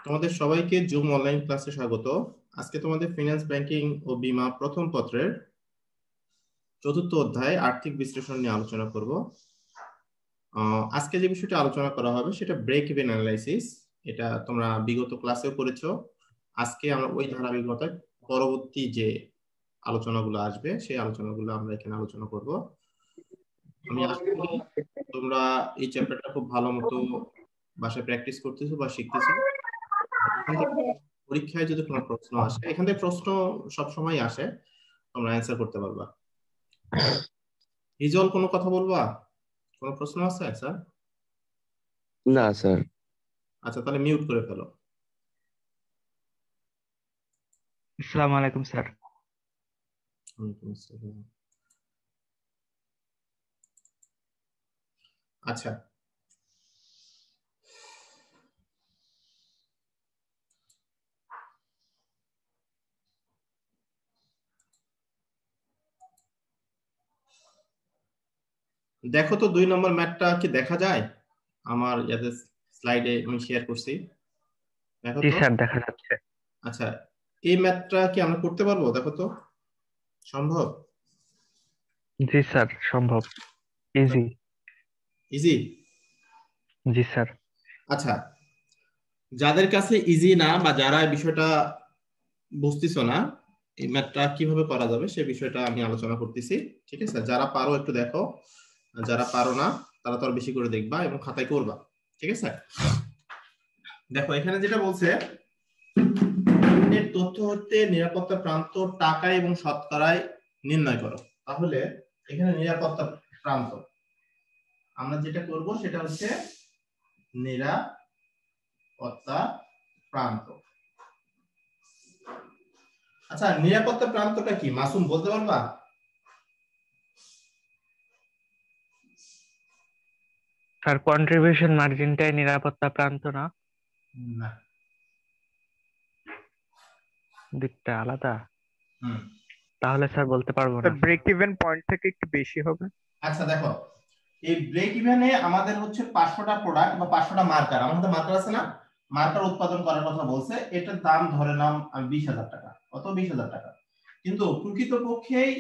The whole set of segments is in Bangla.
তোমাদের সবাইকে জুম অনলাইন ক্লাসে স্বাগত। আজকে তোমাদের ফিনান্স ব্যাংকিং ও বীমা প্রথম পত্রের চতুর্থ অধ্যায় আর্থিক বিশ্লেষণ নিয়ে আলোচনা করব। আজকে যে বিষয়টা আলোচনা করা হবে সেটা ব্রেক ইভেন অ্যানালাইসিস। এটা তোমরা বিগত ক্লাসেও পড়েছো। আজকে আমরা ওই ধারাবাহিকতায় পরবর্তী যে আলোচনাগুলো আসবে সেই আলোচনাগুলো আমরা এখানে আলোচনা করব। আমি আশা করি তোমরা এই চ্যাপ্টারটা খুব ভালো মতো বাসায় প্র্যাকটিস করতেছো বা শিখতেছো। এখান থেকে পরীক্ষায় যদি কোনো প্রশ্ন আসে, এখান থেকে প্রশ্ন সব সময় আসে, তোমরা অ্যান্সার করতে পারবা। রিজল, কোনো কথা বলবা? কোনো প্রশ্ন আছে স্যার? না স্যার। আচ্ছা, তাহলে মিউট করে ফেলো। আসসালামু আলাইকুম স্যার। ওয়ালাইকুম আসসালাম। আচ্ছা, দেখো তো 2 নম্বর ম্যাথটা কি দেখা যায়? আমার ইয়াতে স্লাইডে আমি শেয়ার করছি, দেখো জি তো। স্যার, দেখা যাচ্ছে। আচ্ছা, এই ম্যাথটা কি আমরা করতে পারবো? দেখো তো, সম্ভব? জি স্যার, সম্ভব। ইজি। ইজি? জি স্যার। আচ্ছা, যাদের কাছে ইজি না বা যারা এই বিষয়টা বুঝতেছো না এই ম্যাথটা কিভাবে করা যাবে সে বিষয়টা আমি আলোচনা করতেছি। ঠিক আছে, যারা পারো একটু দেখো, আর যারা পারো না তারা তো আর বেশি করে দেখবা এবং খাতায় করবা। ঠিক আছে, দেখো এখানে যেটা বলছে, এর তথ্য হতে নিরাপত্তা প্রান্ত টাকা এবং শতকরায় নির্ণয় করো। তাহলে এখানে নিরাপত্তা প্রান্ত আমরা যেটা করব সেটা হচ্ছে নিরাপত্তা প্রান্ত। আচ্ছা, নিরাপত্তা প্রান্তটা কি মাসুম বলতে পারবা? স্যার, কন্ট্রিবিউশন মার্জিনটাই নিরাপত্তা প্রান্ত না? না। দিকটা আলাদা? হুম। তাহলে স্যার বলতে পারবো না। ব্রেক ইভেন পয়েন্ট থেকে একটু বেশি হবে। আচ্ছা দেখো, এই ব্রেক ইভেনে আমাদের হচ্ছে 500টা প্রোডাক্ট বা 500টা মার্কার, আমার হাতে মার্কার আছে না, মার্কার উৎপাদন করার কথা বলছে। এটার দাম ধরে নাম আমি 20,000 টাকা, কত? 20,000 টাকা। কিন্তু প্রকৃতপক্ষেই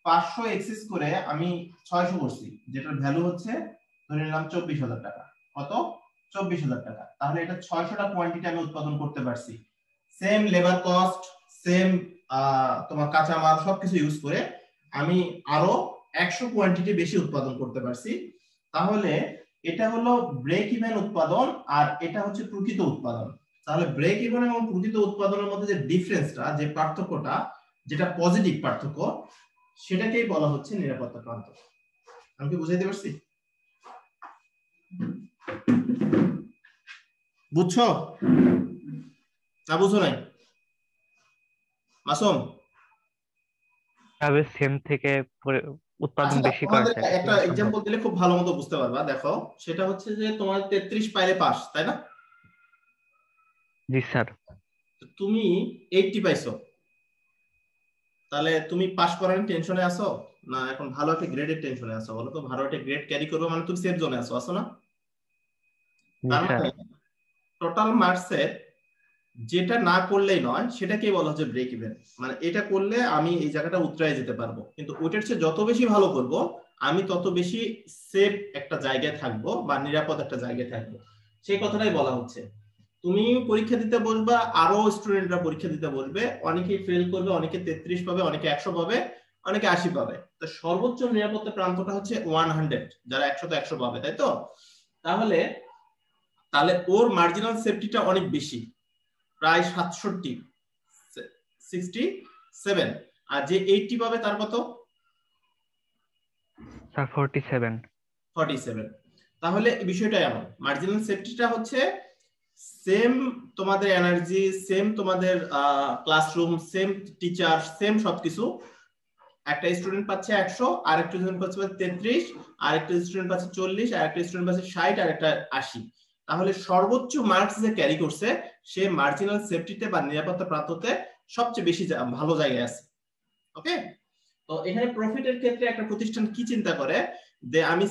500 এক্সেস করে আমি 600 করছি, যেটার ভ্যালু হচ্ছে ধরে নিলাম 24,000 টাকা। কত? 24,000 টাকা। তাহলে এটা 600টা কোয়ান্টিটি আমি উৎপাদন করতে পারছি। সেম লেবার কস্ট, সেম তোমার কাঁচামাল সবকিছু ইউজ করে আমি আরো 100 কোয়ান্টিটি বেশি উৎপাদন করতে পারছি। তাহলে এটা হলো ব্রেক ইভেন উৎপাদন আর এটা হচ্ছে প্রকৃত উৎপাদন। তাহলে ব্রেক ইভেন এবং প্রকৃত উৎপাদনের মধ্যে যে ডিফারেন্সটা, যে পার্থক্যটা, যেটা পজিটিভ পার্থক্য, সেটাকেই বলা হচ্ছে নিরাপত্তা প্রান্ত। আমি কি বুঝাইতে পারছি? বুঝছো না বুঝো নাই মাসুম? তবে সেম থেকে উৎপাদন আচ্ছা, বেশি করা তোমাদের যায়, এটা একটা কিভাবে সম্ভব? এক্সাম্পল দিলে খুব ভালো মতো বুঝতে পারবা। দেখো, সেটা হচ্ছে যে তোমার 33 পাইলে পাস, তাই না? জি স্যার। তুমি 80 পাইছো, তাহলে তুমি পাস করার টেনশনে আছো না এখন ভালো একটা গ্রেডের টেনশনে আছো? বলো তো, ভালো একটা গ্রেড ক্যারি করবে মানে তুমি সেফ জোনে আছো, আছো না? জি তার স্যার। মানে টোটাল মার্কসের যেটা না করলেই নয় সেটাকেই বলা হচ্ছে ব্রেক ইভেন। মানে এটা করলে আমি এই জায়গাটা উতরায় যেতে পারবো, কিন্তু ওইটার চেয়ে যত বেশি ভালো করব আমি তত বেশি সেফ একটা জায়গায় থাকবো বা নিরাপদ একটা জায়গায় থাকবো, সেই কথাটাই বলা হচ্ছে। তুমি পরীক্ষা দিতে বসবা, আরো স্টুডেন্টরা পরীক্ষা দিতে বসবে, অনেকে ফেল করবে, অনেকে 33 পাবে, অনেকে 100 পাবে, অনেকে 80 পাবে। তো সর্বোচ্চ নিরাপত্তা প্রান্তটা হচ্ছে 100, যারা 100 তো 100 পাবে, তাই তো? তাহলে তাহলে ওর মার্জিনাল সেফটিটা অনেক বেশি, প্রায় 67, 67। আর যে 80 পাবে তার কত? স্যার 47। 47। তাহলে বিষয়টাই এমন, মার্জিনাল সেফটিটা হচ্ছে সেম তোমাদের এনার্জি, সেম তোমাদের ক্লাসরুম, সেম টিচার, সেম সবকিছু। একটা স্টুডেন্ট পাচ্ছে 100, আরেকটা স্টুডেন্ট পাচ্ছে 33, আরেকটা স্টুডেন্ট পাচ্ছে 40, আরেকটা স্টুডেন্ট পাচ্ছে 60, আর একটা 80। তাহলে সর্বোচ্চ মার্কস যে ক্যারি করছে সে মার্জিনাল সেফটিতে বা নিরাপত্তা প্রান্ততে সবচেয়ে বেশি ভালো জায়গায় আছে। ওকে, তো এখানে প্রফিটের ক্ষেত্রে একটা প্রতিষ্ঠান কি চিন্তা করে যে আমি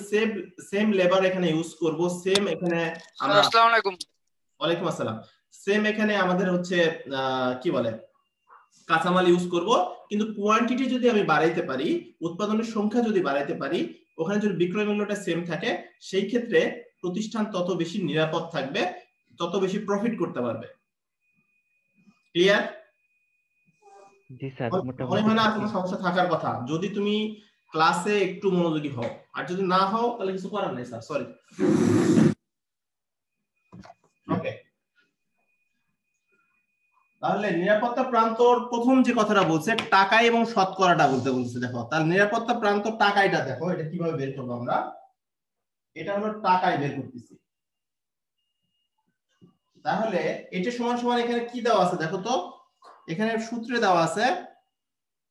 সেম লেবার এখানে ইউজ করব, সেম এখানে আমরা। আসসালামু আলাইকুম। ওয়ালাইকুম আসসালাম। সেম এখানে আমাদের হচ্ছে কি বলে কাঁচামাল ইউজ করব, কিন্তু কোয়ান্টিটি যদি আমি বাড়াইতে পারি, উৎপাদনের সংখ্যা যদি বাড়াইতে পারি, ওখানে যদি বিক্রয় মূল্যটা সেম থাকে, সেই ক্ষেত্রে প্রতিষ্ঠান তত বেশি নিরাপদ থাকবে, তত বেশি প্রফিট করতে পারবে। ক্লিয়ার? জি স্যার, মনে মোটামুটি হয় না সঠিক। কোনো সমস্যা থাকার কথা, যদি তুমি ক্লাসে একটু মনোযোগী হও। আর যদি না হও তাহলে কিছু করার নেই স্যার, সরি। ওকে, তাহলে নিরাপত্তা প্রান্তর প্রথম যে কথাটা বলছে টাকায় এবং শতকরাটা বলতে বলছে। দেখো তাহলে নিরাপত্তা প্রান্তর টাকাইটা দেখো, এটা কিভাবে বের করবো আমরা। এটা হলো টাকায় বের করতেছি। তাহলে এটা সমান সমান এখানে কি দেওয়া আছে দেখো তো, এখানে সূত্রে দেওয়া আছে,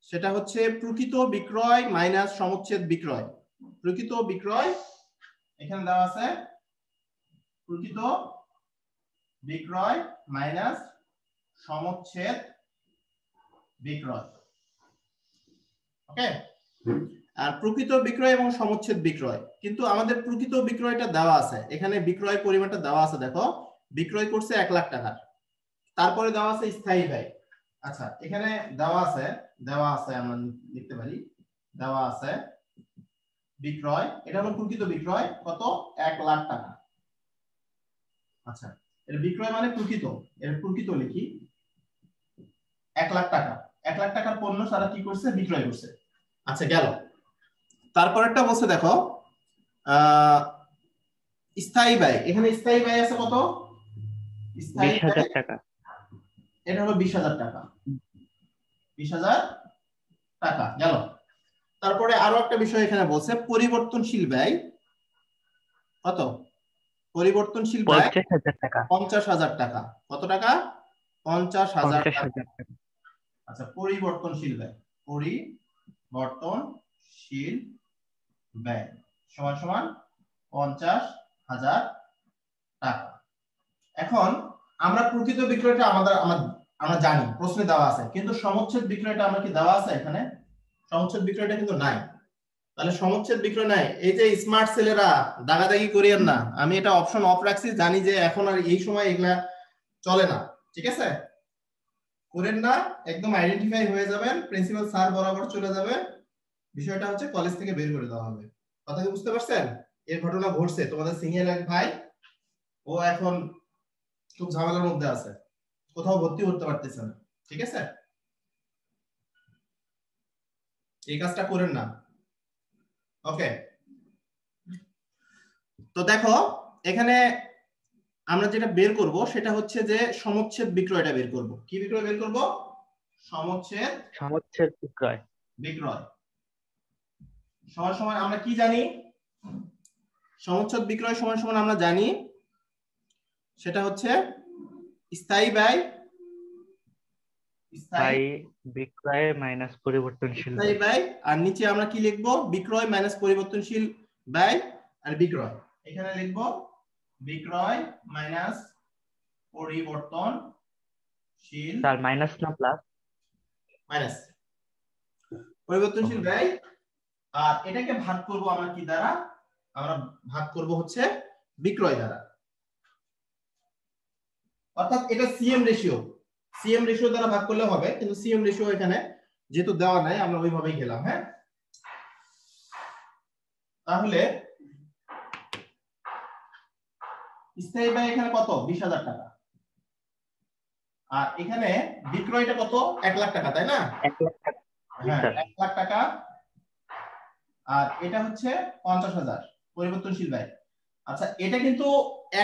সেটা হচ্ছে প্রকৃত বিক্রয় মাইনাস সমচ্ছেদ বিক্রয়। প্রকৃত বিক্রয় এখানে দেওয়া আছে প্রকৃত বিক্রয় মাইনাস সমচ্ছেদ বিক্রয়। ওকে, আর প্রকৃত বিক্রয় এবং সমচ্ছেদ বিক্রয়, কিন্তু আমাদের প্রকৃত বিক্রয়টা দেওয়া আছে, এখানে বিক্রয় পরিমাণটা দেওয়া আছে। দেখো বিক্রয় করছে 1 লাখ টাকা, তারপরে দেওয়া আছে স্থায়ী ব্যয়। আচ্ছা, এখানে দেওয়া আছে আমরা লিখতে পারি, দেওয়া আছে বিক্রয়, এটা হলো প্রকৃত বিক্রয় কত, 1 লাখ টাকা। আচ্ছা, এর বিক্রয় মানে প্রকৃত, এর প্রকৃত লিখি 1 লাখ টাকা। 1 লাখ টাকার পণ্য সারা কি করছে, বিক্রয় করছে। আচ্ছা গেল। তারপরেরটা বলছে দেখো স্থায়ী ব্যয়, এখানে স্থায়ী ব্যয় আছে কত, স্থায়ী 20,000 ব্যয় টাকা। এটা হলো 20,000 টাকা। 20,000 টাকা গেল। তারপরে আরো একটা বিষয় এখানে বলছে পরিবর্তনশীল ব্যয় কত, পরিবর্তনশীল ব্যয় 50,000 টাকা। 50,000 টাকা। কত টাকা, 50,000 টাকা। 50,000 টাকা। আচ্ছা, পরিবর্তনশীল ব্যয়, পরিবর্তনশীল ব্যয় সমান সমান 50,000 টাকা। এখন আমরা প্রকৃত বিক্রয়টা আমরা জানি, প্রশ্নে দেওয়া আছে, কিন্তু সমচ্ছেদ বিক্রয়টা আমরা কি দেওয়া আছে এখানে, সমচ্ছেদ বিক্রয়টা কিন্তু নাই। তাহলে সমচ্ছেদ বিক্রয় নাই। এই যে স্মার্ট ছেলেরা দাগাদাগি করিয়েন না, আমি এটা অপশন অফ রাখছি, জানি যে এখন আর এই সময় এগুলা চলে না, ঠিক আছে? করেন না, একদম আইডেন্টিফাই হয়ে যাবেন, প্রিন্সিপাল স্যার বরাবর চলে যাবে, বিষয়টা হচ্ছে কলেজ থেকে বের করে দেওয়া হবে। কথা কি বুঝতে পারছেন? এর ঘটনা ঘটছে, তোমাদের সিনিয়র এক ভাই, ও এখন খুব ঝামেলার মধ্যে আছে, কোথাও ভর্তি করতে পারতেছে না, ঠিক আছে? এই কাজটা করেন না। ওকে, তো দেখো এখানে আমরা যেটা বের করব সেটা হচ্ছে যে সমচ্ছেদ বিক্রয়টা বের করব। কি বিক্রয় বের করব, সমচ্ছেদ বিক্রয়। বিক্রয় সমান সমান আমরা কি জানি, সমচ্ছেদ বিক্রয় সমান সমান আমরা জানি সেটা হচ্ছে স্থায়ী ব্যয়, স্থায়ী বিক্রয় মাইনাস পরিবর্তনশীল স্থায়ী ব্যয়, আর নিচে আমরা কি লিখব, বিক্রয় মাইনাস পরিবর্তনশীল ব্যয় আর বিক্রয়। এখানে লিখব বিক্রয় মাইনাস পরিবর্তনশীল, স্যার মাইনাস না প্লাস, মাইনাস পরিবর্তনশীল ব্যয়। আর এটাকে ভাগ করব আমরা কি দ্বারা, আমরা ভাগ করব হচ্ছে বিক্রয় দ্বারা, অর্থাৎ এটা সিএম রেশিও, সিএম রেশিও দ্বারা ভাগ করলে হবে, কিন্তু সিএম রেশিও এখানে যেহেতু দেওয়া নাই আমরা ওইভাবেই গেলাম। হ্যাঁ, তাহলে স্থায়ী ব্যয় এখানে কত, 20,000 টাকা, আর এখানে বিক্রয়টা কত, 1 লাখ টাকা, তাই না? 1 লাখ টাকা। হ্যাঁ, 1 লাখ টাকা, আর এটা হচ্ছে 50,000 পরিবর্তনশীল ব্যয়। আচ্ছা, এটা কিন্তু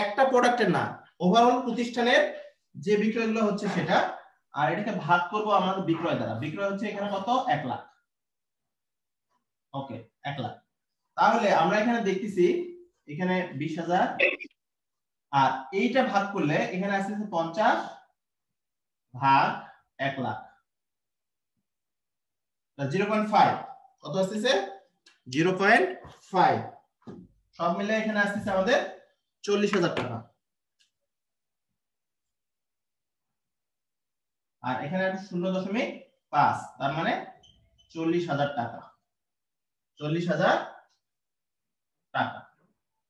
একটা প্রোডাক্টের না, ওভারঅল প্রতিষ্ঠানের যে বিক্রয়গুলো হচ্ছে সেটা, আর এটাকে ভাগ করব আমাদের বিক্রয় দ্বারা। বিক্রয় হচ্ছে এখানে কত, 1 লাখ। ওকে, 1 লাখ। তাহলে আমরা এখানে দেখতেছি এখানে 20,000, আর এইটা ভাগ করলে এখানে আসছে 50 ভাগ 1 লাখ, 0.5 কত আসছে, 0.5, সব মিলে এখানে আসছে আমাদের 40,000 টাকা। আর এখানে 0.5, তার মানে 40,000 টাকা, 40,000 টাকা।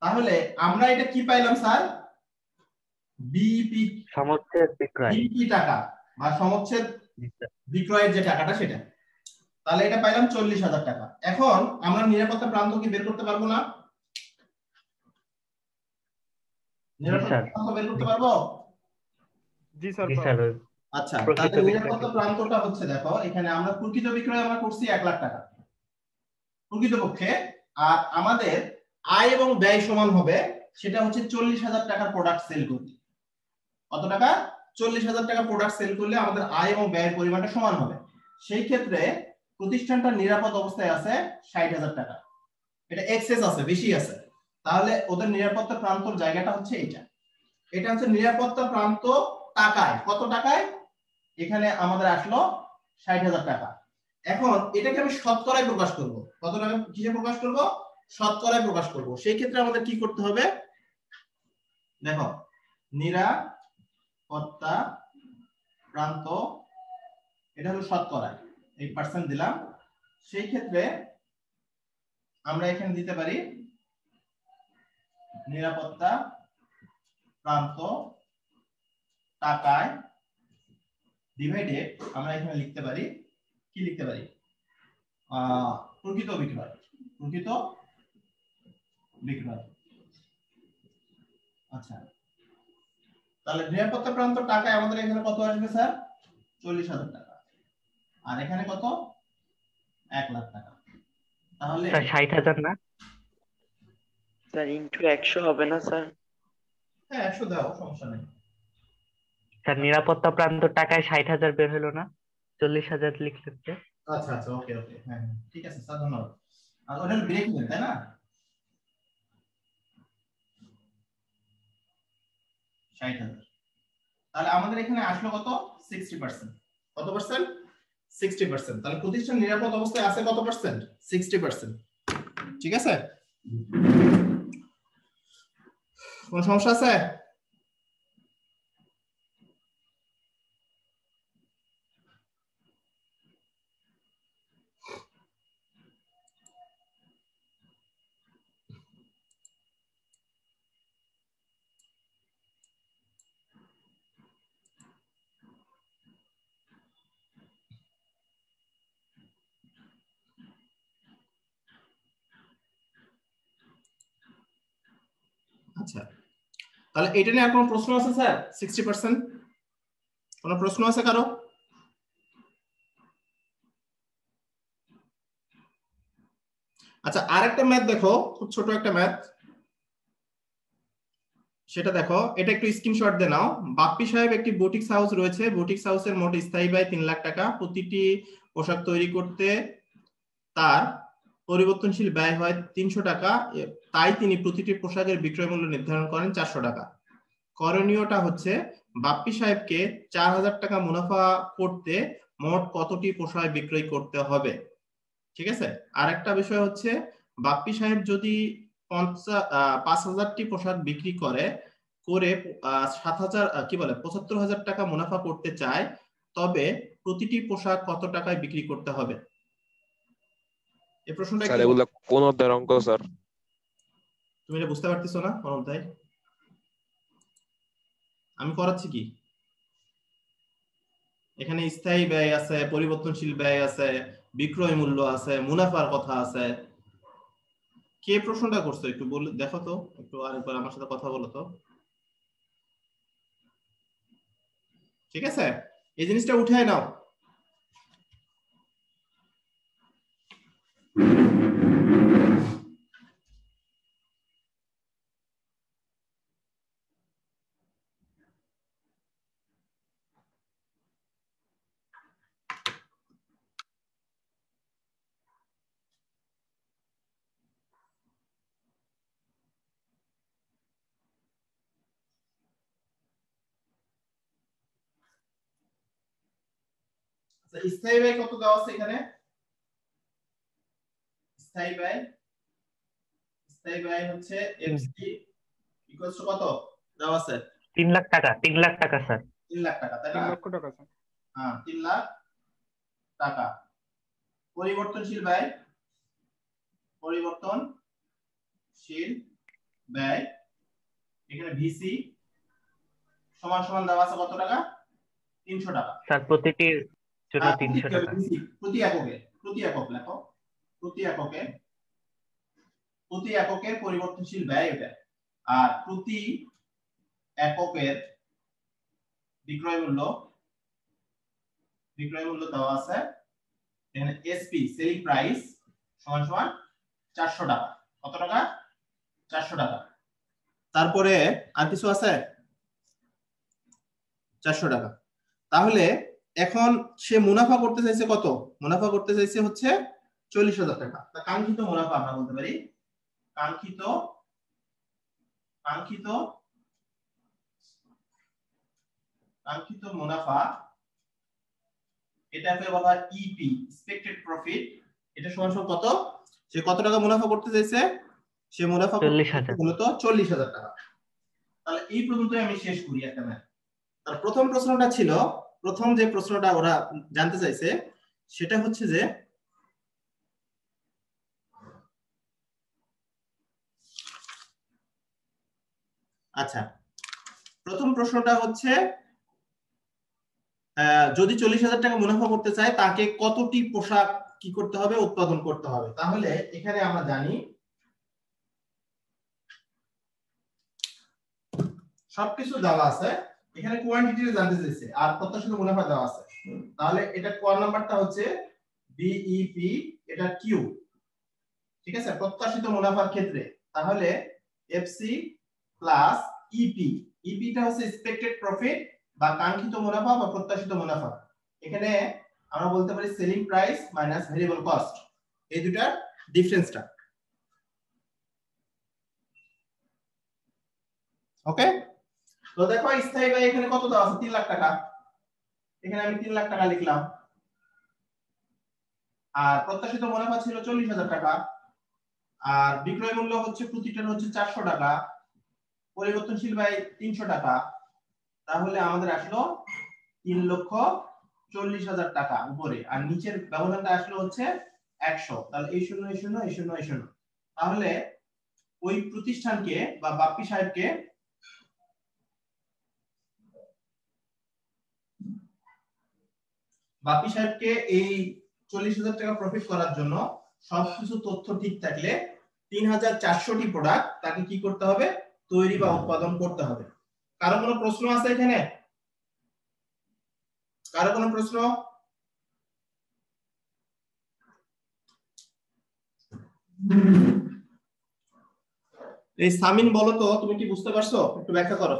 তাহলে আমরা এটা কি পাইলাম স্যার, বিইপি, সমচ্ছেদ বিক্রয়। বিইপি টাকা বা সমচ্ছেদ জি স্যার। বিক্রয়ের যে টাকাটা সেটা। তাহলে এটা পাইলাম 40,000 টাকা। এখন আমরা নিরাপত্তা প্রান্ত কি বের করতে পারবো না? জি নিরাপত্তা স্যার। প্রান্ত বের করতে পারবো? জি স্যার জি স্যার। আচ্ছা, প্রকৃত তাহলে বিক্রয় নিরাপত্তা প্রান্তটা হচ্ছে, দেখো এখানে আমরা প্রকৃত বিক্রয় আমরা করছি 1 লাখ টাকা প্রকৃতপক্ষে, আর আমাদের আয় এবং ব্যয় সমান হবে, সেটা হচ্ছে 40,000 টাকার প্রোডাক্ট সেল করলে। কত টাকা? 40,000 টাকা প্রোডাক্ট সেল করলে আমাদের আয় এবং ব্যয়ের পরিমাণটা সমান হবে। সেই ক্ষেত্রে প্রতিষ্ঠানটা নিরাপদ অবস্থায় আছে 60,000 টাকা, এটা এক্সেস আছে, বেশি আছে। তাহলে ওদের নিরাপত্তা প্রান্তর জায়গাটা হচ্ছে এটা। এটা হচ্ছে নিরাপত্তা প্রান্ত টাকায়, কত টাকায়? এখানে আমাদের আসলো 60,000 টাকা। এখন এটাকে আমি শতকরায় প্রকাশ করব। কত টাকা কিসে প্রকাশ করব? শতকরায় প্রকাশ করব। সেই ক্ষেত্রে আমাদের কি করতে হবে? দেখো, নিরাপত্তা প্রান্ত এটা হলো শতকরা, এই পার্সেন্ট দিলাম। সেই ক্ষেত্রে আমরা এখানে দিতে পারি নিরাপত্তা প্রান্ত টাকায় ডিভাইডেড, আমরা এখানে লিখতে পারি, কি লিখতে পারি? প্রকৃত বিক্রয়, প্রকৃত বিক্রয়। আচ্ছা, তাহলে নিরাপত্তা প্রান্ত টাকায় আমাদের এখানে কত আসবে স্যার? 40,000 টাকা। আর এখানে কত? 1 লাখ টাকা। তাহলে স্যার 60,000 না? স্যার ইনটু 100 হবে না স্যার? হ্যাঁ 100 দাও, সমস্যা নেই। স্যার নিরাপত্তা প্রান্ত টাকায় 60,000 বের হলো না, 40,000 লিখলে যে। আচ্ছা আচ্ছা, ওকে ওকে, হ্যাঁ হ্যাঁ, ঠিক আছে স্যার, ধন্যবাদ। আর ওটা ব্রেক নেন, তাই না? 60,000। তাহলে আমাদের এখানে আসলো কত? 60%। কত পার্সেন্ট? 60%। তাহলে প্রতিষ্ঠান নিরাপদ অবস্থায় আছে কত পার্সেন্ট? 60%। ঠিক আছে, কোন সমস্যা আছে? আচ্ছা, তাহলে এটা নিয়ে আর কোনো প্রশ্ন আছে স্যার? 60%, কোনো প্রশ্ন আছে কারো? আচ্ছা, আরেকটা ম্যাথ দেখো, খুব ছোট একটা ম্যাথ, সেটা দেখো, এটা একটু স্ক্রিনশট দিয়ে নাও। বাপ্পি সাহেব একটি বুটিক্স হাউস রয়েছে, বুটিক্স হাউসের মোট স্থায়ী ব্যয় 3 লাখ টাকা। প্রতিটি পোশাক তৈরি করতে তার পরিবর্তনশীল ব্যয় হয় 300 টাকা, তাই তিনি প্রতিটি পোশাকের বিক্রয় মূল্য নির্ধারণ করেন 400 টাকা। করণীয়টা হচ্ছে বাপ্পি সাহেবকে 4,000 টাকা মুনাফা করতে মোট কতটি পোশাক বিক্রয় করতে হবে। ঠিক আছে, আরেকটা বিষয় হচ্ছে বাপ্পি সাহেব যদি 5,000টি পোশাক বিক্রি করে 7,000 কি বলে 75,000 টাকা মুনাফা করতে চায়, তবে প্রতিটি পোশাক কত টাকায় বিক্রি করতে হবে? এই প্রশ্নটা স্যার কি এগুলো কোন অধ্যায়ের অঙ্ক স্যার? তুমি এটা বুঝতে পারতেছো না? কোন অধ্যায়? আমি করাচ্ছি কি, এখানে স্থায়ী ব্যয় আছে, পরিবর্তনশীল ব্যয় আছে, বিক্রয় মূল্য আছে, মুনাফার কথা আছে। কে প্রশ্নটা করছো একটু বলে দেখো তো, একটু আরেকবার আমার সাথে কথা বলো তো। ঠিক আছে, এই জিনিসটা উঠায় নাও। আচ্ছা, স্থায়ী ব্যয় কত দেওয়া আছে এখানে? স্থায়ী ব্যয়, স্থায়ী ব্যয় হচ্ছে এফসি ইকুয়ালস টু কত দেওয়া আছে? 3 লাখ টাকা, 3 লাখ টাকা স্যার। 3 লাখ টাকা, তাই 3 না? লক্ষ টাকা স্যার। হ্যাঁ, 3 লাখ টাকা। পরিবর্তনশীল ব্যয়, পরিবর্তনশীল ব্যয় এখানে ভিসি সমান সমান দেওয়া আছে কত টাকা? 300 টাকা। স্যার প্রতিটির জন্য 300 টাকা। প্রতি এককে, প্রতি একক লেখো, প্রতি এককের পরিবর্তনশীল ব্যয় এটা। আর প্রতি এককের বিক্রয় মূল্য দেওয়া আছে এখানে এসপি সেলিং প্রাইস সমান সমান 400 টাকা। কত টাকা? 400 টাকা। তারপরে আর কিছু আছে? 400 টাকা। তাহলে এখন সে মুনাফা করতে চাইছে কত? মুনাফা করতে চাইছে হচ্ছে 40,000 টাকা। তা কাঙ্ক্ষিত মুনাফা আমরা বলতে পারি কাঙ্ক্ষিত মুনাফা, এটাকে বলা হয় ইপি এক্সপেক্টেড প্রফিট। এটা সমান সমান কত? সে কত টাকা মুনাফা করতে চাইছে? সে মুনাফা 40,000 মূলত 40,000 টাকা। তাহলে এই পর্যন্ত আমি শেষ করি একটা ম্যাথ। তার প্রথম প্রশ্নটা ছিল, প্রথম যে প্রশ্নটা ওরা জানতে চাইছে সেটা হচ্ছে যে আচ্ছা, প্রথম প্রশ্নটা হচ্ছে যদি 40,000 টাকা মুনাফা করতে চায় তাকে কতটি পোশাক কি করতে হবে? উৎপাদন করতে হবে। তাহলে এখানে আমরা জানি সবকিছু দেওয়া আছে, এখানে কোয়ান্টিটি জানতে চাইছে আর প্রত্যাশিত মুনাফা দেওয়া আছে। তাহলে এটা কোন নাম্বারটা হচ্ছে বিইপি, এটা কিউ, ঠিক আছে, প্রত্যাশিত মুনাফার ক্ষেত্রে। তাহলে এফসি প্লাস ইপি, ইপিটা হচ্ছে এক্সপেক্টেড প্রফিট বা কাঙ্ক্ষিত মুনাফা বা প্রত্যাশিত মুনাফা। এখানে আমরা বলতে পারি selling price minus variable cost, এই দুটার ডিফারেন্সটা। ওকে, তো দেখো স্থায়ী ব্যয় এখানে কত দেওয়া আছে? 3 লাখ টাকা। এখানে আমি 3 লাখ টাকা লিখলাম। আর প্রত্যাশিত মুনাফা ছিল 40,000 টাকা। আর বিক্রয় মূল্য হচ্ছে প্রতিটার হচ্ছে 400 টাকা। পরিবর্তনশীল ব্যয় 300 টাকা। তাহলে আমাদের আসলো 3,40,000 টাকা উপরে, আর নিচের ব্যবধানটা আসলো হচ্ছে 100। তাহলে এই শূন্য এই শূন্য এই শূন্য এই শূন্য। তাহলে ওই প্রতিষ্ঠানকে বা বাপ্পি সাহেবকে এই 40,000 টাকা প্রফিট করার জন্য সবকিছু তথ্য ঠিক থাকলে 3,400টি প্রোডাক্ট তাকে কি করতে হবে? তৈরি বা উৎপাদন করতে হবে। কারো কোনো প্রশ্ন আছে এখানে? কারো কোনো প্রশ্ন? এই সামিন বলো তো, তুমি কি বুঝতে পারছো? একটু ব্যাখ্যা করো।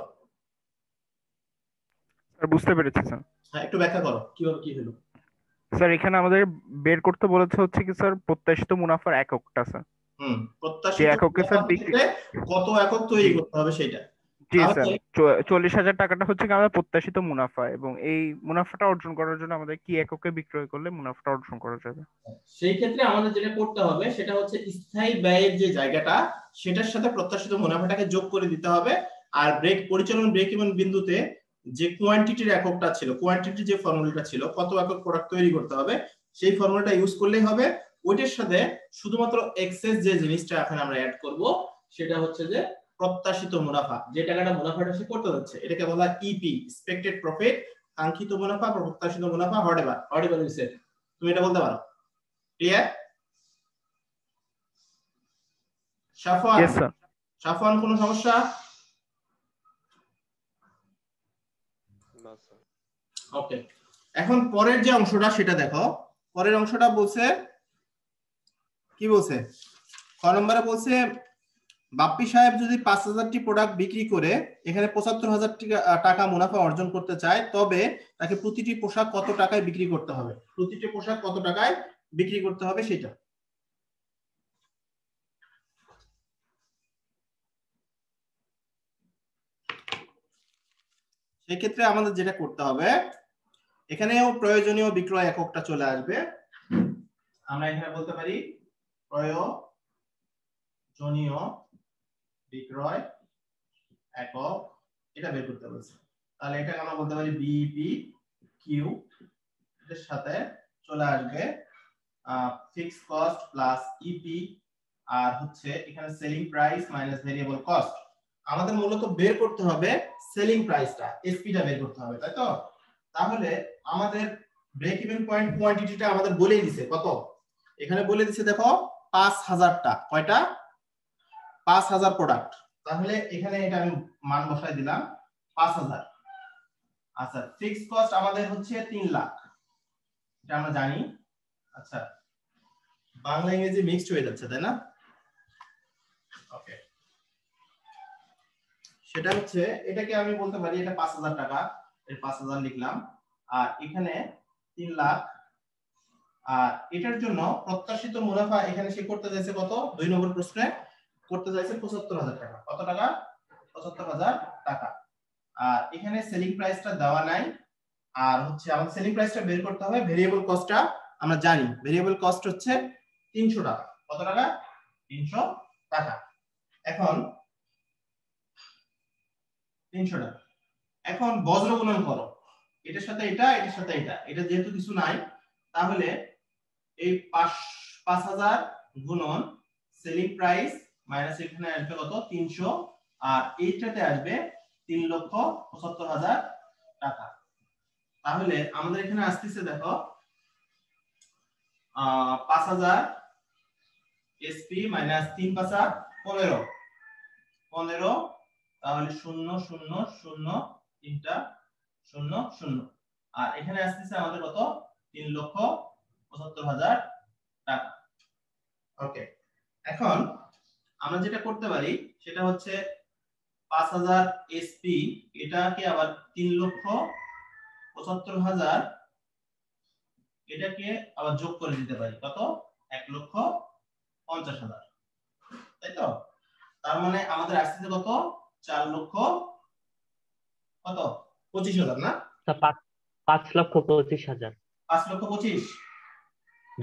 স্যার বুঝতে পেরেছি স্যার। হ্যাঁ, একটু ব্যাখ্যা করো কিভাবে কি হলো। স্যার এখানে আমাদের বের করতে বলেছে হচ্ছে কি স্যার প্রত্যাশিত মুনাফার এককটা স্যার। যে প্রত্যাশিত এককে স্যার মুনাফার বিক্রি, ক্ষেত্রে কত একক তৈরি জি করতে হবে সেটা। জি তাহলে স্যার 40,000 টাকাটা হচ্ছে কি আমাদের প্রত্যাশিত মুনাফা, এবং এই মুনাফাটা অর্জন করার জন্য আমাদের কি এককে বিক্রয় করলে মুনাফাটা অর্জন করা যাবে। সেই ক্ষেত্রে আমাদের যেটা করতে হবে সেটা হচ্ছে স্থায়ী ব্যয়ের যে জায়গাটা সেটার সাথে প্রত্যাশিত মুনাফাটাকে যোগ করে দিতে হবে। আর পরিচালন ব্রেক ইভেন বিন্দুতে যে কোয়ান্টিটির এককটা ছিল, কোয়ান্টিটির যে ফর্মুলাটা ছিল, কত একক প্রোডাক্ট তৈরি করতে হবে, সেই ফর্মুলাটা ইউজ করলেই হবে। ওইটার সাথে শুধুমাত্র এক্সেস যে জিনিসটা এখন আমরা অ্যাড করব সেটা হচ্ছে যে প্রত্যাশিত মুনাফা, যে টাকাটা মুনাফাটা সে করতে হচ্ছে, এটাকে বলা হয় ইপি এক্সপেক্টেড প্রফিট, কাঙ্ক্ষিত মুনাফা বা প্রত্যাশিত মুনাফা, হোয়াটএভার ইউ সে। তুমি এটা বলতে পারো। Clear? Safwan, yes sir. Safwan কোনো সমস্যা? না স্যার। ওকে, এখন পরের যে অংশটা সেটা দেখো। পরের অংশটা বলছে কি? বলছে ক নম্বরে বলছে বাপ্পি সাহেব যদি 5,000টি প্রোডাক্ট বিক্রি করে এখানে 75,000 টাকা মুনাফা অর্জন করতে চায়, তবে তাকে প্রতিটি পোশাক কত টাকায় বিক্রি করতে হবে? প্রতিটি পোশাক কত টাকায় বিক্রি করতে হবে সেটা। সেক্ষেত্রে আমাদের যেটা করতে হবে, এখানেও প্রয়োজনীয় বিক্রয় এককটা চলে আসবে। আমরা এখানে বলতে পারি প্রয়োজনীয় বিক্রয় একক, এটা বের করতে বলছে। তাহলে এটাকে আমরা বলতে পারি বিইপি কিউ, এর সাথে চলে আসবে ফিক্সড কস্ট প্লাস ইপি, আর হচ্ছে এখানে selling price minus variable cost. আমাদের মূলত বের করতে হবে সেলিং প্রাইসটা এসপিটা বের করতে হবে, তাই তো? তাহলে আমাদের ব্রেক ইভেন পয়েন্ট কোয়ান্টিটিটা আমাদের বলেই দিছে কত, এখানে বলে দিছে দেখো 5000টা, কয়টা? 5000 প্রোডাক্ট। তাহলে এখানে এটা আমি মান বসাই দিলাম 5000। আচ্ছা, ফিক্সড কস্ট আমাদের হচ্ছে 3 লাখ, এটা আমরা জানি। আচ্ছা, বাংলা ইংরেজি মিক্সড হয়ে যাচ্ছে, তাই না? ওকে, সেটা হচ্ছে, এটাকে আমি বলতে পারি এটা 5000 টাকা, এই 5000 লিখলাম, আর এখানে 3 লাখ। আর এটার জন্য প্রত্যাশিত মুনাফা এখানে সে করতে চাইছে কত? 2 নম্বর প্রশ্নে করতে চাইছে 75000 টাকা। কত টাকা? 75000 টাকা। আর এখানে সেলিং প্রাইসটা দেওয়া নাই, আর হচ্ছে আমাদের সেলিং প্রাইসটা বের করতে হবে। ভেরিয়েবল কস্টটা আমরা জানি, ভেরিয়েবল কস্ট হচ্ছে 300 টাকা। কত টাকা? 300 টাকা। এখন 300 টাকা, এখন বজ্র গুণন করো, এটার সাথে এটা, এটার সাথে এটা, এটা যেহেতু কিছু নাই, তাহলে এই 5000 গুণন সেলিং প্রাইস মাইনাস এখানে আসবে কত? 300, আর এইটাতে আসবে 3,75,000 টাকা। তাহলে আমাদের এখানে আসতেছে দেখো 5000 এসপি মাইনাস 3 5 15, 15, তাহলে 0 0 0 তিনটা 0 0, আর এখানে আসতেছে আমাদের কত? 3,75,000 টাকা। ওকে, এখন আমরা যেটা করতে পারি সেটা হচ্ছে 5000 এসপি, এটাকে আবার 3,75,000, এটাকে আবার যোগ করে দিতে পারি কত? 1,50,000, তাই তো? তার মানে আমাদের আসছে কত? 4,25,000 না? 5,25,000। 5,25,000, জি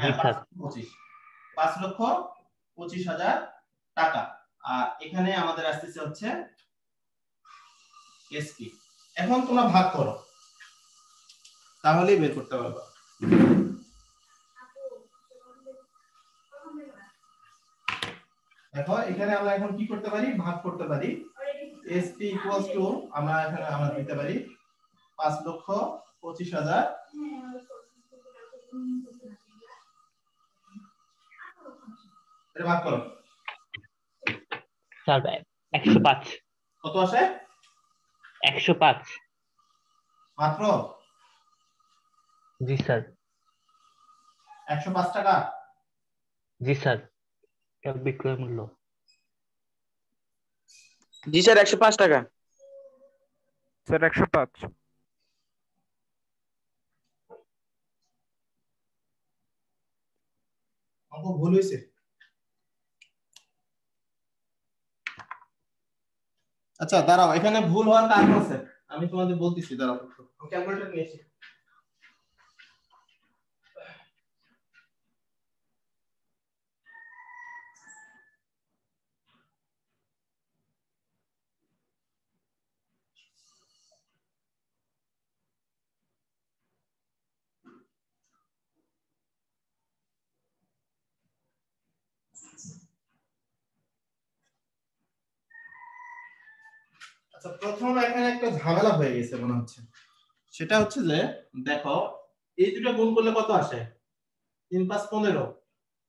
হ্যাঁ, স্যার। 5,25,000 টাকা। আর এখানে আমাদের আসছে হচ্ছে এসপি। এখন তোমরা ভাগ করো, তাহলেই বের করতে পারবে। দেখো এখানে আমরা এখন কি করতে পারি? ভাগ করতে পারি। এসপি ইকুয়ালস টু আমরা এখানে আমরা দিতে পারি 5,25,000। এটা ভাগ করো, স্যার 105। কত আসে? 105। মাত্র? জি স্যার। 105 টাকা? জি স্যার, এটা বিক্রয় মূল্য। জি স্যার, 105 টাকা। স্যার 105। অঙ্ক ভুল হয়েছে। আচ্ছা দাঁড়াও, এখানে ভুল হওয়ার কারণ আছে, আমি তোমাদের বলতেছি, দাঁড়াও একটু, আমি ক্যালকুলেটর নিয়েছি। আচ্ছা, প্রথম এখানে একটা ঝামেলা হয়ে গেছে মনে হচ্ছে। সেটা হচ্ছে যে দেখো, এই দুটো গুণ করলে কত আসে? 3 5 15,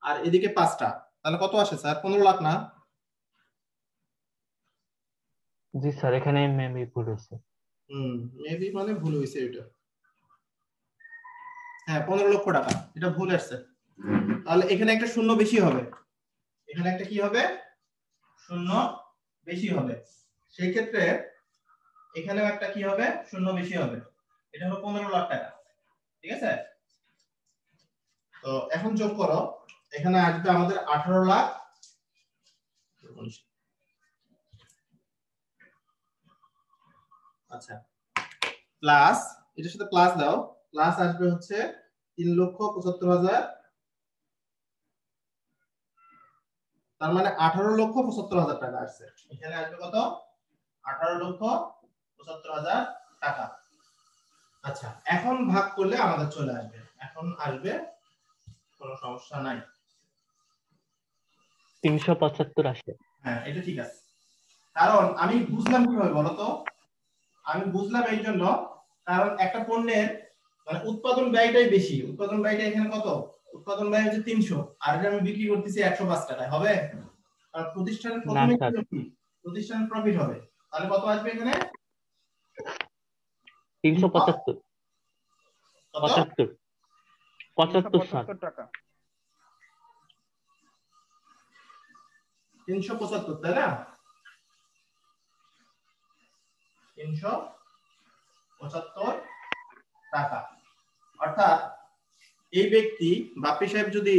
আর এদিকে 5টা, তাহলে কত আসে স্যার? 15 লাখ না? জি স্যার, এখানে মেবি ভুল হয়েছে। মেবি মানে ভুল হয়েছে এটা। হ্যাঁ, 15 লক্ষ টাকা, এটা ভুল আসছে। তাহলে এখানে একটা শূন্য বেশি হবে, এখানে একটা কি হবে? শূন্য বেশি হবে। সেই ক্ষেত্রে এখানেও একটা কি হবে? শূন্য বেশি হবে। এটা হলো 15 লাখ টাকা, ঠিক আছে? তো এখন যোগ করো, এখানে আসবে আমাদের 18 লাখ। আচ্ছা, প্লাস এটার সাথে প্লাস দাও, প্লাস আসবে হচ্ছে 3,75,000, তার মানে 18,75,000 টাকা আসছে। এখানে আসবে কত? 18,75,000 টাকা। আচ্ছা, এখন ভাগ করলে আমাদের চলে আসবে, এখন আসবে, কোনো সমস্যা নাই। 375 আসে। হ্যাঁ, এটা ঠিক আছে। কারণ আমি বুঝলাম কিভাবে বলো তো? আমি বুঝলাম এই জন্য, কারণ একটা পণ্যের মানে উৎপাদন ব্যয়টাই বেশি। উৎপাদন ব্যয়টা এখানে কত? উৎপাদন ব্যয় হচ্ছে 300, আর এটা আমি বিক্রি করতেছি 105 টাকায়। হবে? কারণ প্রতিষ্ঠানের না প্রথমে স্যার, প্রতিষ্ঠানের প্রফিট হবে। তাহলে কত আসবে এখানে? 375 কত? 75 75 স্যার। 375 টাকা। 375, তাই না? 375 টাকা। অর্থাৎ এই ব্যক্তি বাপ্পি সাহেব যদি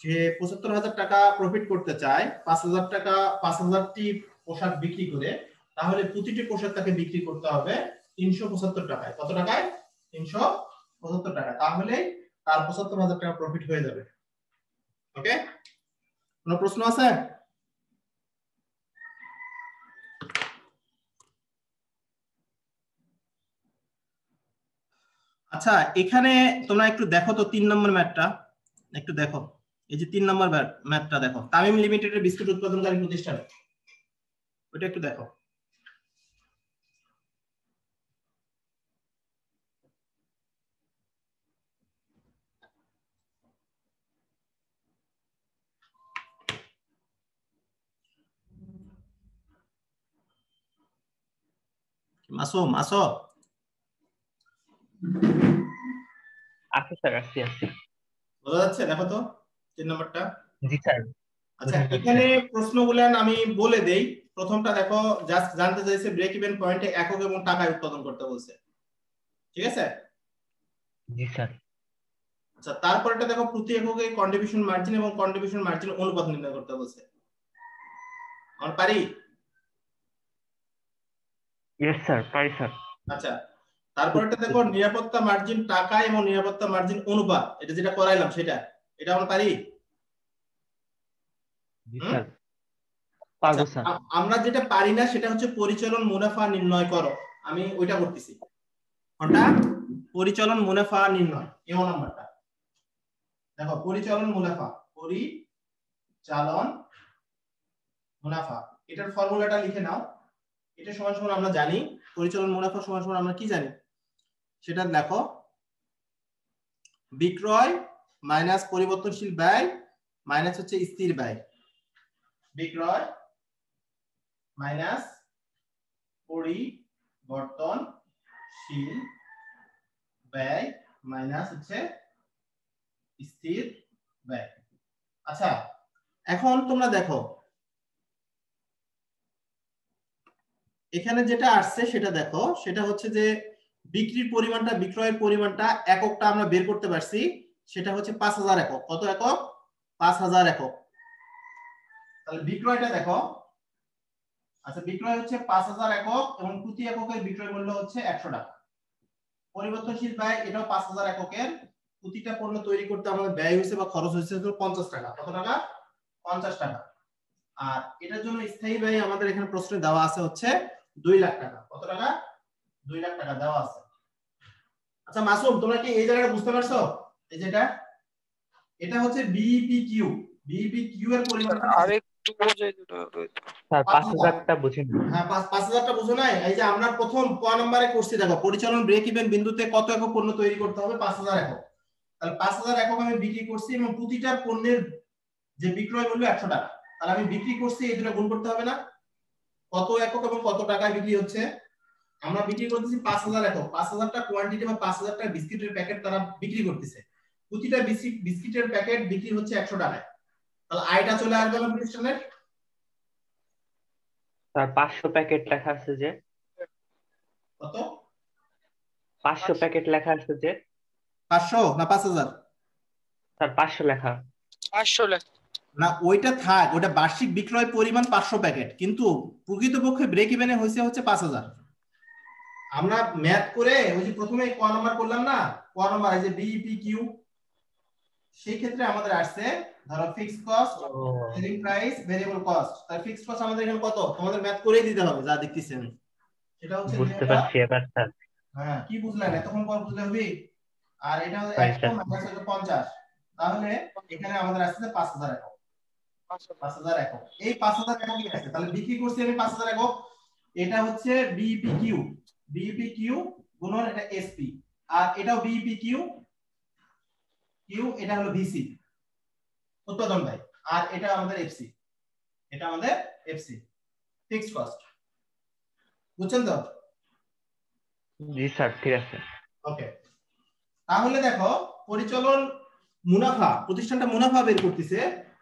যে 75,000 টাকা প্রফিট করতে চায়, 5,000 টাকা 5,000টি পোশাক বিক্রি করে, তাহলে প্রতিটি পোশাক তাকে বিক্রি করতে হবে 375 টাকায়। কত টাকায়? 375 টাকা। তাহলে তার 75,000 টাকা প্রফিট হয়ে যাবে। ওকে, কোনো প্রশ্ন আছে? আচ্ছা, এখানে তোমরা একটু দেখো তো 3 নম্বর ম্যাথটা একটু দেখো। এই যে 3 নম্বর ম্যাথটা দেখো, তামিম লিমিটেডের বিস্কুট উৎপাদনকারী প্রতিষ্ঠান, ওটা একটু দেখো। মাসুম আসো? আছে স্যার, আসছি আসছি। বোঝা যাচ্ছে? দেখো তো 3 নম্বরটা। জি স্যার, আচ্ছা, বোঝা যাচ্ছে। এখানে প্রশ্নগুলো আমি বলে দেই। প্রথমটা দেখো, জাস্ট জানতে চাইছে ব্রেক ইভেন পয়েন্টে একক এবং টাকায় উৎপাদন করতে বলছে। ঠিক আছে? জি স্যার। আচ্ছা, তারপরটা দেখো, প্রতি এককে কন্ট্রিবিউশন মার্জিন এবং কন্ট্রিবিউশন মার্জিন অনুপাত নির্ণয় করতে বলছে। আমরা পারি? ইয়েস স্যার, পারি স্যার। আচ্ছা, তারপরটা দেখো, নিরাপত্তা মার্জিন টাকা এবং নিরাপত্তা মার্জিন অনুপাত, এটা যেটা করাইলাম সেটা, এটা আমরা পারি? জি হুম? স্যার, আচ্ছা, পারবো স্যার। আমরা যেটা পারি না সেটা হচ্ছে পরিচালন মুনাফা নির্ণয় করো। আমি ওইটা করতেছি। কোনটা? পরিচালন মুনাফা নির্ণয়, এও নাম্বারটা দেখো। পরিচালন মুনাফা, পরিচালন মুনাফা, এটার ফর্মুলাটা লিখে নাও। এটা সমান সমান আমরা জানি, পরিচালন মুনাফা সমান সমান আমরা কি জানি সেটা দেখো, বিক্রয় মাইনাস পরিবর্তনশীল ব্যয় মাইনাস হচ্ছে স্থির ব্যয়। বিক্রয় মাইনাস পরিবর্তনশীল ব্যয় মাইনাস হচ্ছে স্থির ব্যয়। আচ্ছা, এখন তোমরা দেখো এখানে যেটা আসছে সেটা দেখো, সেটা হচ্ছে যে বিক্রির পরিমাণটা, বিক্রয়ের পরিমাণটা এককটা আমরা বের করতে পারছি, সেটা হচ্ছে 5,000 একক। কত একক? 5,000 একক। তাহলে বিক্রয়টা দেখো। আচ্ছা, বিক্রয় হচ্ছে 5,000 একক এবং প্রতি এককের বিক্রয় মূল্য হচ্ছে 100 টাকা। পরিবর্তনশীল ব্যয়, এটাও 5,000 এককের। প্রতিটা পণ্য তৈরি করতে আমাদের ব্যয় হয়েছে বা খরচ হয়েছে 50 টাকা। কত টাকা? 50 টাকা। আর এটার জন্য স্থায়ী ব্যয় আমাদের এখানে প্রশ্নে দেওয়া আছে হচ্ছে 2 লাখ টাকা। কত টাকা? 2 লাখ টাকা দেওয়া আছে। আচ্ছা মাসুম, তোমরা কি এই জায়গাটা বুঝতে পারছো? এই যেটা, এটা হচ্ছে বিইপি কিউ। বিইপি কিউ এর পরিমাণটা আরেকটু বোঝাই দিতে হবে। স্যার 5,000টা বুঝিনি। হ্যাঁ, 5,000টা বুঝো নাই? এই যে আমরা প্রথম ক নম্বরে করছি দেখো, পরিচালন ব্রেক ইভেন বিন্দুতে কত একক পণ্য তৈরি করতে হবে? 5,000 একক। তাহলে 5,000 একক আমি বিক্রি করছি এবং প্রতিটা পণ্যের যে বিক্রয় মূল্য 100 টাকা। তাহলে আমি বিক্রি করছি, এই দুটো গুণ করতে হবে না? কত একক এবং কত টাকায় বিক্রি হচ্ছে? আমরা বিক্রি করতেছি 5,000 একক। 5,000টা কোয়ান্টিটি বা 5,000টা বিস্কিটের প্যাকেট তারা বিক্রি করতেছে। প্রতিটা বিস্কিটের প্যাকেট বিক্রি হচ্ছে 100 টাকায়। তাহলে আয়টা চলে আসবে না প্রতিষ্ঠানের? স্যার 500 প্যাকেট লেখা আছে যে, কত? 500 প্যাকেট লেখা আছে যে। 500 না 5,000? স্যার 500 লেখা। 500 লেখা। না, ওইটা থাক, ওটা বার্ষিক বিক্রয় পরিমাণ 500 প্যাকেট, কিন্তু প্রকৃতপক্ষে ব্রেক ইভেনে হচ্ছে 5,000। আমরা ম্যাথ করে ওই যে প্রথমে ক নাম্বার করলাম না, ক নাম্বার এই যে বিইপি কিউ, সেই ক্ষেত্রে আমাদের আসছে ধরো fixed cost, selling price, variable cost. তার ফিক্সড কস্ট আমাদের এখানে কত? তোমাদের ম্যাথ করেই দিতে হবে, যা দেখতেছি আমি। সেটা হচ্ছে বুঝতে পারছি এবার স্যার। হ্যাঁ, কি বুঝলেন? এতক্ষণ পর বুঝলে হবে। আর এটা হচ্ছে পারি 100 স্যার। মাইনাস 50। তাহলে এখানে আমাদের আসছে 5,000 একক। 5,000 একক। এই 5,000 একক কি আছে? তাহলে বিক্রি করছি আমি 5,000 একক। এটা হচ্ছে বিইপি কিউ। বিইপি কিউ গুণন এটা এসপি, আর এটাও বিইপি কিউ এটা হলো ভিসি উৎপাদন ব্যয়, আর এটা আমাদের এফসি, এটা আমাদের এফসি ফিক্সড কস্ট। বুঝছেন তো? জি স্যার, ঠিক আছে। ওকে, তাহলে দেখো পরিচালন মুনাফা, প্রতিষ্ঠানটা মুনাফা বের করতেছে,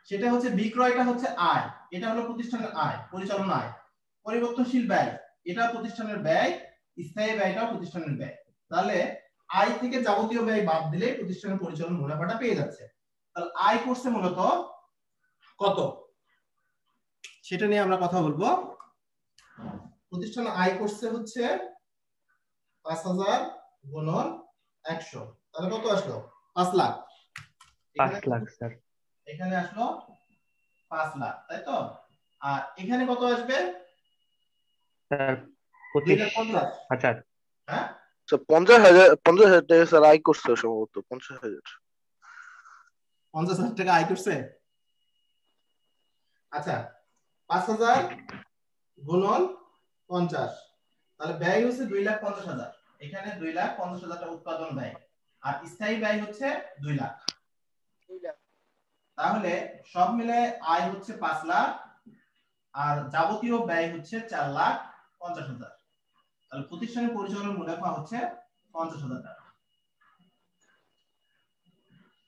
সেটা হচ্ছে বিক্রয়টা হচ্ছে আয়, এটা হলো প্রতিষ্ঠানের আয়, পরিচালন আয়। পরিবর্তনশীল ব্যয় এটা প্রতিষ্ঠানের ব্যয়, স্থায়ী ব্যয়টাও প্রতিষ্ঠানের ব্যয়। তাহলে আয় থেকে যাবতীয় ব্যয় বাদ দিলে প্রতিষ্ঠানের পরিচালন মুনাফাটা পেয়ে যাচ্ছে। তাহলে আয় করছে মূলত কত, সেটা নিয়ে আমরা কথা বলবো। প্রতিষ্ঠান আয় করছে হচ্ছে 5000 গুণন 100, তাহলে কত আসলো? 5 লাখ। 5 লাখ স্যার। এখানে আসলো 5 লাখ, তাই তো? আর এখানে কত আসবে স্যার 25,000। হ্যাঁ 50,000 টাকা স্যার আয় করছে সম্ভবত 50,000। 50,000 টাকা আয় করছে। আচ্ছা 5,000 গুণন 50, তাহলে ব্যয় হচ্ছে 2,50,000। এখানে 2,50,000 টাকা উৎপাদন ব্যয়, আর স্থায়ী ব্যয় হচ্ছে 2 লাখ। তাহলে সব মিলে আয় হচ্ছে 5 লাখ, আর যাবতীয় ব্যয় হচ্ছে 4,50,000। তাহলে প্রতিষ্ঠানের পরিচালন মুনাফা হচ্ছে 50,000 টাকা।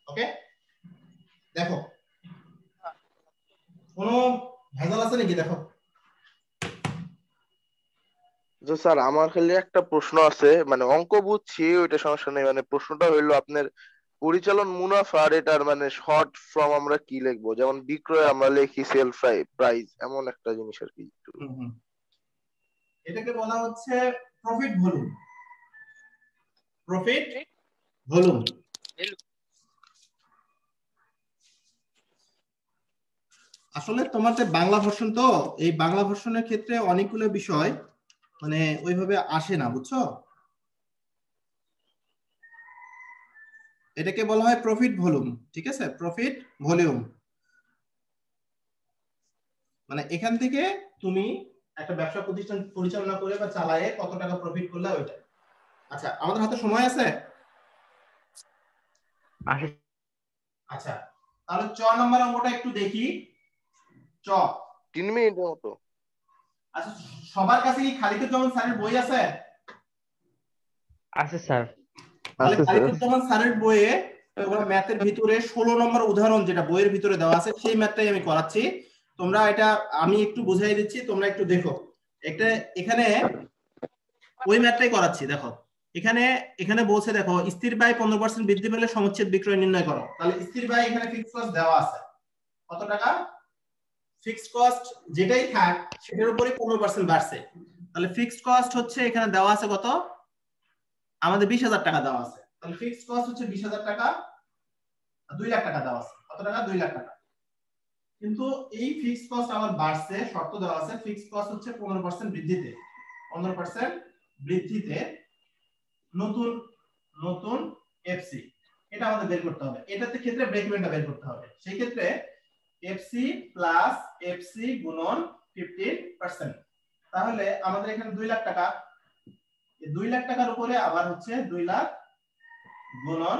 ওকে, দেখো কোনো ভেজাল আছে নাকি? দেখো স্যার আমার খালি একটা প্রশ্ন আছে, মানে অঙ্ক বুঝছি ওইটা সমস্যা নেই, মানে প্রশ্নটা হইলো আপনার পরিচালন মুনাফা আর এটার মানে শর্ট ফর্ম আমরা কি লিখবো? যেমন বিক্রয় আমরা লিখি সেল প্রাইস, এমন একটা জিনিস আর কি। এটাকে বলা হচ্ছে প্রফিট ভলিউম। প্রফিট ভলিউম আসলে তোমার যে বাংলা ভার্সন, তো এই বাংলা ভার্সনের ক্ষেত্রে অনেকগুলো বিষয় মানে ওইভাবে আসে না, বুঝছো? এটাকে বলা হয় প্রফিট ভলিউম, ঠিক আছে? প্রফিট ভলিউম মানে এখান থেকে তুমি একটা ব্যবসা প্রতিষ্ঠান পরিচালনা করে বা চালায়ে কত টাকা প্রফিট করলে ওইটা। আচ্ছা আমাদের হাতে সময় আছে? আচ্ছা তাহলে চ নাম্বার অঙ্কটা একটু দেখি। চ 3 মিনিটের মতো। আচ্ছা সবার কাছে কি খালিকুজ্জামান স্যারের বই আছে? আছে স্যার। তাহলে খালিকুজ্জামান স্যারের বইয়ে তোমরা ম্যাথের ভিতরে 16 নম্বর উদাহরণ যেটা বইয়ের ভিতরে দেওয়া আছে সেই ম্যাথটাই আমি করাচ্ছি। তোমরা এটা আমি একটু বুঝাই দিচ্ছি, তোমরা একটু দেখো। একটা এখানে ওই ম্যাথটাই করাচ্ছি, দেখো এখানে বলছে, দেখো স্থির ব্যয় 15% বৃদ্ধি পেলে সমচ্ছেদ বিক্রয় নির্ণয় করো। তাহলে স্থির ব্যয় এখানে ফিক্সড কস্ট দেওয়া আছে কত টাকা, ফিক্সড কস্ট যেটাই থাক সেটার উপরে 15% বাড়ছে। তাহলে ফিক্সড কস্ট হচ্ছে এখানে দেওয়া আছে কত, আমাদের 20,000 টাকা দেওয়া আছে। তাহলে ফিক্সড কস্ট হচ্ছে 20,000 টাকা, 2 লাখ টাকা দেওয়া আছে। কত টাকা? 2 লাখ টাকা। কিন্তু এই ফিক্সড কস্ট আমার বাড়ছে, শর্ত দেওয়া আছে ফিক্সড কস্ট হচ্ছে 15% বৃদ্ধিতে, 15% বৃদ্ধিতে নতুন নতুন এফসি, এটা আমাদের বের করতে হবে। এটাতে ক্ষেত্রে ব্রেক ইভেনটা বের করতে হবে। সেই ক্ষেত্রে এফসি প্লাস এফসি গুণন 15%, তাহলে আমাদের এখানে 2 লাখ টাকা। এই 2 লাখ টাকার উপরে আবার হচ্ছে 2 লাখ গুণন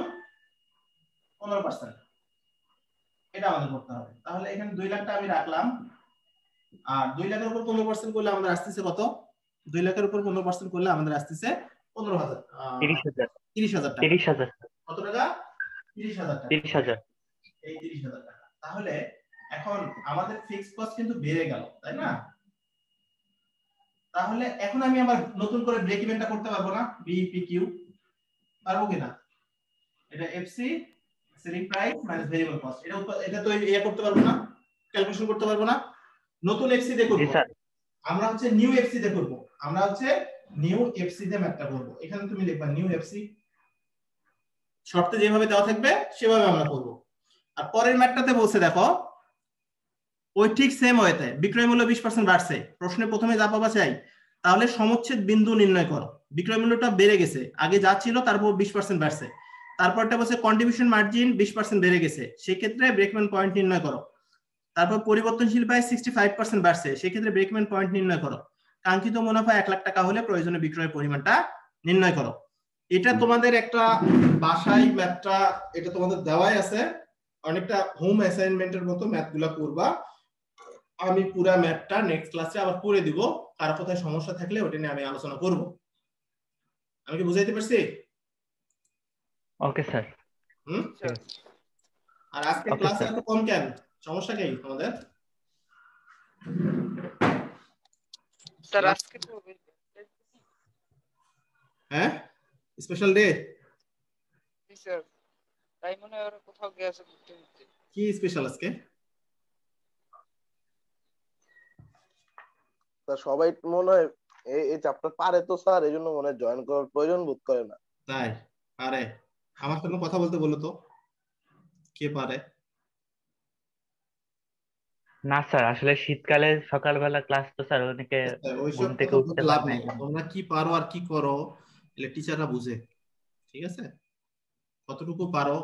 15%, এটা আমাদের করতে হবে। তাহলে এখানে 2 লাখটা আমি রাখলাম, আর 2 লাখের উপর 15% করলে আমাদের আসতেছে কত? 2 লাখের উপর 15% করলে আমাদের আসতেছে 15,000 30,000 টাকা। 30,000। কত টাকা? 30,000 টাকা। 30,000। এই 30,000 টাকা। তাহলে এখন আমাদের ফিক্সড কস্ট কিন্তু বেড়ে গেল, তাই না? তাহলে এখন আমি আবার নতুন করে ব্রেক ইভেনটা করতে পারবো না? বিইপি কিউ পারবো কিনা? এটা FC selling price minus variable cost, এটা তো ইয়া করতে পারবো না, ক্যালকুলেশন করতে পারবো না। নতুন এফসি দিয়ে করব, আমরা হচ্ছে নিউ এফসি দিয়ে করব। আমরা হচ্ছে নিউ এফসি দিয়ে ম্যাথটা করব। এখানে তুমি লিখবা নিউ এফসি, শর্তে যেভাবে দেওয়া থাকবে সেভাবে আমরা করব। আর পরের ম্যাথটাতে বলছে দেখো ওই ঠিক সেম ওয়েতে বিক্রয় মূল্য 20% বাড়ছে। প্রশ্নে প্রথমে যা পাবা চাই, তাহলে সমচ্ছেদ বিন্দু নির্ণয় করো। বিক্রয় মূল্যটা বেড়ে গেছে, আগে যা ছিল তারপর 20% বাড়ছে। তারপরটা বলছে কন্ট্রিবিউশন মার্জিন 20% বেড়ে গেছে, সেই ক্ষেত্রে ব্রেকইভেন পয়েন্ট নির্ণয় করো। তারপর পরিবর্তনশীল ব্যয় 65% বাড়ছে, সেই ক্ষেত্রে ব্রেকইভেন পয়েন্ট নির্ণয় করো। কাঙ্ক্ষিত মুনাফা 1 লাখ টাকা হলে প্রয়োজনীয় বিক্রয়ের পরিমাণটা নির্ণয় করো। এটা তোমাদের একটা বাসায় ম্যাথটা এটা তোমাদের দেওয়াই আছে, অনেকটা হোম অ্যাসাইনমেন্টের মতো ম্যাথগুলো করবা। আমি পুরো ম্যাথটা নেক্সট ক্লাসে আবার করে দিব, কার কোথায় সমস্যা থাকলে ওটা নিয়ে আমি আলোচনা করব। আমি কি বুঝাইতে পারছি? Okay sir. হুম। আর আজকে Okay, ক্লাসে sir. এত কম কেন? সমস্যা কি তোমাদের? স্যার আজকে তো হ্যাঁ, স্পেশাল ডে। স্যার তাই মনে হয় ওরা কোথাও গেছে ঘুরতে ঘুরতে। কি স্পেশাল আজকে? স্যার সবাই মনে হয় এই চ্যাপ্টার পারে তো স্যার, এই জন্য মনে হয় জয়েন করার প্রয়োজন বোধ করে না। তাই পারে? আমার সঙ্গে কথা বলতে বলো তো, কে পারে? না স্যার, আসলে শীতকালে সকালবেলা ক্লাস তো স্যার, অনেকে ওইসব ঘুম থেকে কথা উঠতে বলতে লাভ পারে না নেই, এই জন্য। তোমরা কি পারো আর কি করো এগুলো টিচাররা বুঝে। ঠিক আছে, কতটুকু পারো